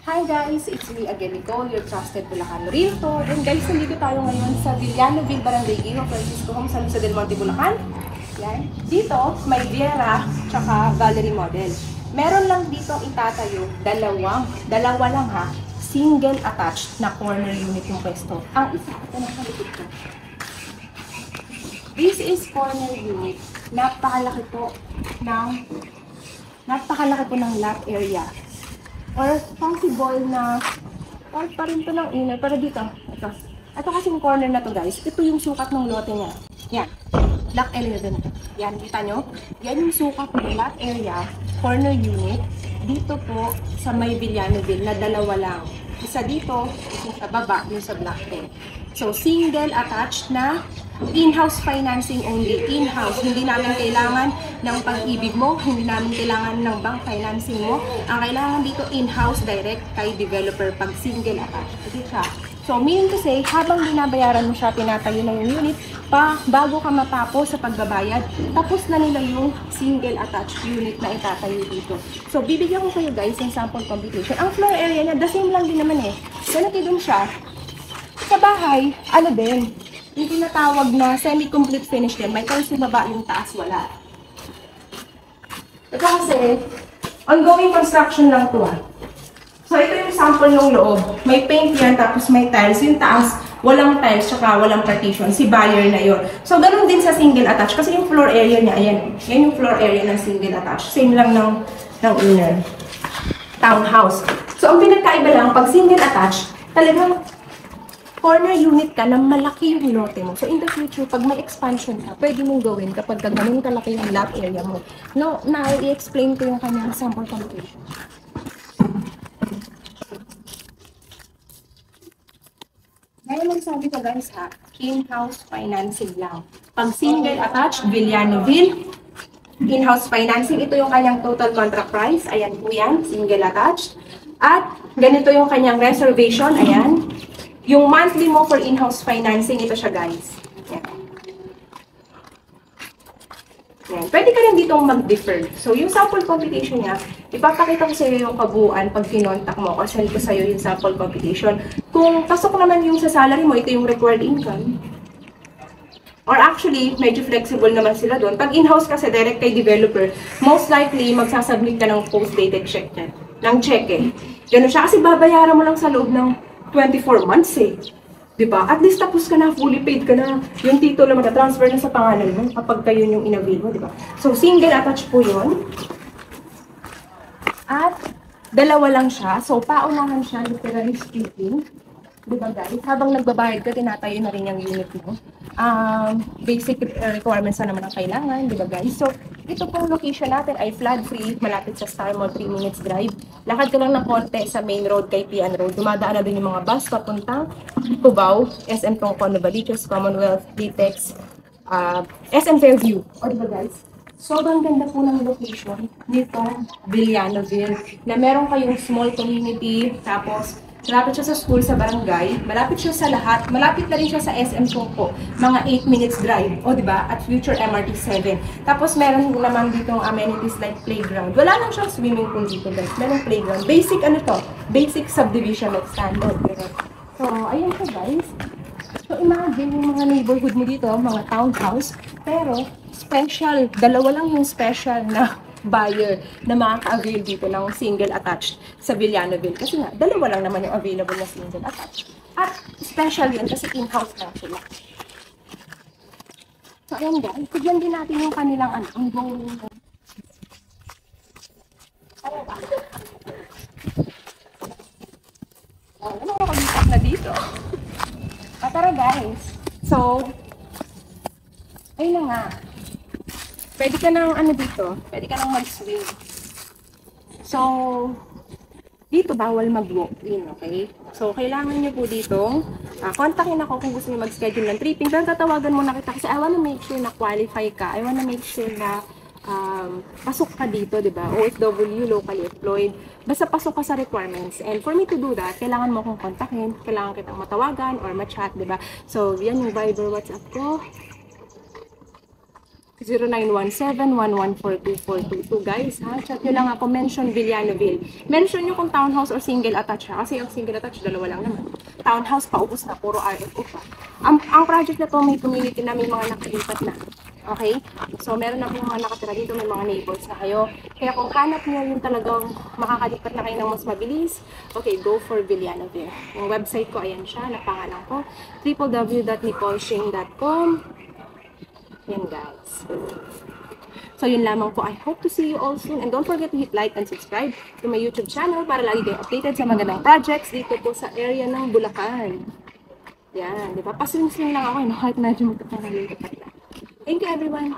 Hi guys, it's me again, Nicole, your trusted Bulacan Realtor. And guys, nandito tayo ngayon sa Villanoville, Barangay Ginoo, Francisco Home, San Jose del Monte, Bulacan. Yan. Dito, may Viera, tsaka Gallery Model. Meron lang dito itatayo, dalawa lang ha, single attached na corner unit yung pwesto. Ang isa, ito na kalikit ko. This is corner unit. Napakalaki po ng lot area. Or possible na part pa rin ito ng inner. Pero dito, ito kasing corner na to guys. Ito yung sukat ng lote niya. Yan. Block 11. Yan, kita nyo? Yan yung sukat ng lot area, corner unit. Dito po sa may Villanoville na dalawa lang. Isa dito, isa sa baba, yung sa block 10. So, single attached na in-house financing only. In-house. Hindi namin kailangan ng pag-ibig mo. Hindi namin kailangan ng bank financing mo. Ang kailangan dito in-house direct kay developer pag single attached. Kasi siya. So, meaning to say, habang binabayaran mo siya, tinatayo na yung unit, bago ka matapos sa pagbabayad, tapos na nila yung single attached unit na itatayo dito. So, bibigyan ko kayo guys ng sample computation. Ang floor area niya, the same lang din naman eh. Ganito din siya. Sa bahay, ano din, yung tinatawag na semi-complete finish din. May tiles yung baba, yung taas wala. Ito kasi, ongoing construction lang to ah. So, ito yung sample ng loob. May paint yan, tapos may tiles. Yung taas, walang tiles, tsaka walang partition. Si buyer na yon. So, ganun din sa single attached. Kasi yung floor area niya, ayan. Yan yung floor area ng single attached. Same lang ng inner. Townhouse. So, ang pinagkaiba lang, pag single attached, talagang corner unit ka na malaki yung lote mo. So, in the future, pag may expansion ka, pwede mong gawin kapag ganun kalaki yung lot area mo. Now, i-explain ko yung kanyang sample computation. Ngayon magsabi ko guys ha, in-house financing lang. Pag single attached, Villanoville, in-house financing, ito yung kanyang total contract price. Ayan po yan, single attached. At ganito yung kanyang reservation, ayan. Yung monthly mo for in-house financing, ito siya guys. Yan. Yan. Pwede ka rin ditong mag-defer. So, yung sample computation niya, ipapakita ko sa iyo yung kabuuan pag kinontak mo or send ko sa iyo yung sample computation. Kung pasok naman yung sa salary mo, ito yung required income. Or actually, medyo flexible naman sila doon. Pag in-house kasi direct kay developer, most likely, magsasubmit ka ng post-dated check niya. Ng check eh. Ganun siya kasi babayaran mo lang sa loob ng 24 months eh. Diba? At least tapos ka na, fully paid ka na. Yung titulo mata-transfer na sa pangalan mo kapag kayo yung in-avail mo, diba? So, single attached po yun. At, dalawa lang siya. So, paunahan siya, literally speaking. Diba guys? Habang nagbabayad ka, tinatayo na rin yung unit mo. Basic requirements na naman ang kailangan, diba guys? So, ito pong location natin ay flood-free, malapit sa Star Mall, 3 minutes drive. Lakad ka lang ng konti sa main road kay Pian Road. Dumadaan na din yung mga bus papuntang Cubao, SM Tongkon, Novaliches, Commonwealth, Litex, SM Fairview. O diba guys? Sobrang ganda po ng location nito, Villanoville, na meron kayong small community, tapos malapit siya sa school, sa barangay, malapit siya sa lahat, malapit na rin siya sa SM Tongko, mga 8 minutes drive, o diba, at future MRT 7. Tapos meron naman ditong amenities like playground. Wala lang siyang swimming pool dito guys, merong playground. Basic ano to, basic subdivision of standard. Diba? So, ayun siya guys. So, imagine yung mga neighborhood mo dito, mga townhouse, pero special, dalawa lang yung special na buyer na makaka-avail dito ng single attached sa Villanoville. Kasi nga, dalawa lang naman yung available na single attached. At special yun kasi in-house lang sila. So, ayan guys, tignan din natin yung kanilang ano, ano makakalipat na dito? Tara guys. So, ayun na nga. Pwede ka nang ano dito, pwede ka nang mag-swing. So, dito bawal mag-walk-in, okay? So, kailangan nyo po dito, kontakin ako kung gusto nyo mag-schedule ng tripping. Pero tatawagan mo na kita kasi I wanna make sure na qualify ka. I wanna make sure na pasok ka dito, di ba? OFW, locally employed. Basta pasok ka sa requirements. And for me to do that, kailangan mo akong kontakin, kailangan kitang matawagan or ma-chat, di ba? So, yan yung Viber, WhatsApp ko. 0917-1142422 guys, ha? Chat nyo lang ako, mention Villanoville. Mention nyo kung townhouse or single attached, ha? Kasi yung single attached, dalawa lang naman. Townhouse, paubos na, puro RFO pa. Ang project na to, may community na, may mga nakalipat na. Okay? So, meron na mga nakatira dito, may mga neighbors na kayo. Kaya kung hanap nyo yung talagang makakalipat na kayo ng mas mabilis, okay, go for Villanoville. Yung website ko, ayan siya, napangalan ko, www.nicoleshing.com. Yan guys. So yun lamang po. I hope to see you all soon. And don't forget to hit like and subscribe to my YouTube channel para lagi kayo updated sa magandang projects dito po sa area ng Bulacan. Yan, di ba? Paswing-swing lang ako, no? Kahit medyo magkapangalit pa. Thank you everyone.